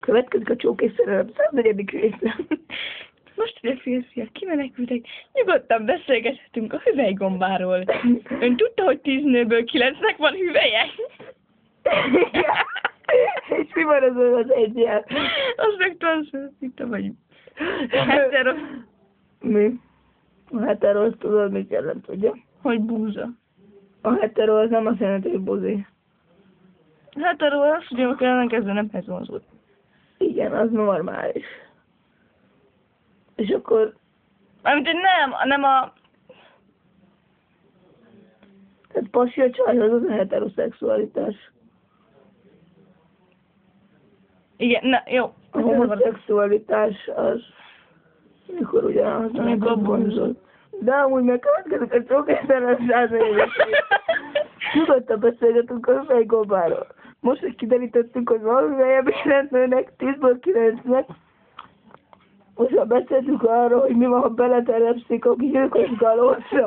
Következik a csók és szerelem 104. része. Most, hogy a férfiak kimenekültek, nyugodtan beszélgethetünk a hüvelygombáról. Ön tudta, hogy 10 nőből 9-nek van hüvelye? És mi van azon az egyel? Az meg transzvestita vagy. Hetero. Mi? A hetero, azt tudod, mit jelent, ugye? Hogy búza. A hetero az nem azt jelenti, hogy buzi. Hetero az, hogy amikor ellenkező nemhez vonzód. Igen, az normális. És akkor... Amit nem a... Tehát pasi a csajhoz az a heteroszexualitás. Igen, na, jó. A homoszexualitás az... Mikor ugyanaz Amikor vonzód. De amúgy megkövetkezik a csók és szerelem 104. Nyugodtan beszélgetünk a hüvelygombáról. Most, hogy kiderítettük, hogy van hüvelye minden nőnek, 10-ből 9-nek. Most már beszéltünk arról, hogy mi van, ha beleterepszik a gyilkos galócra.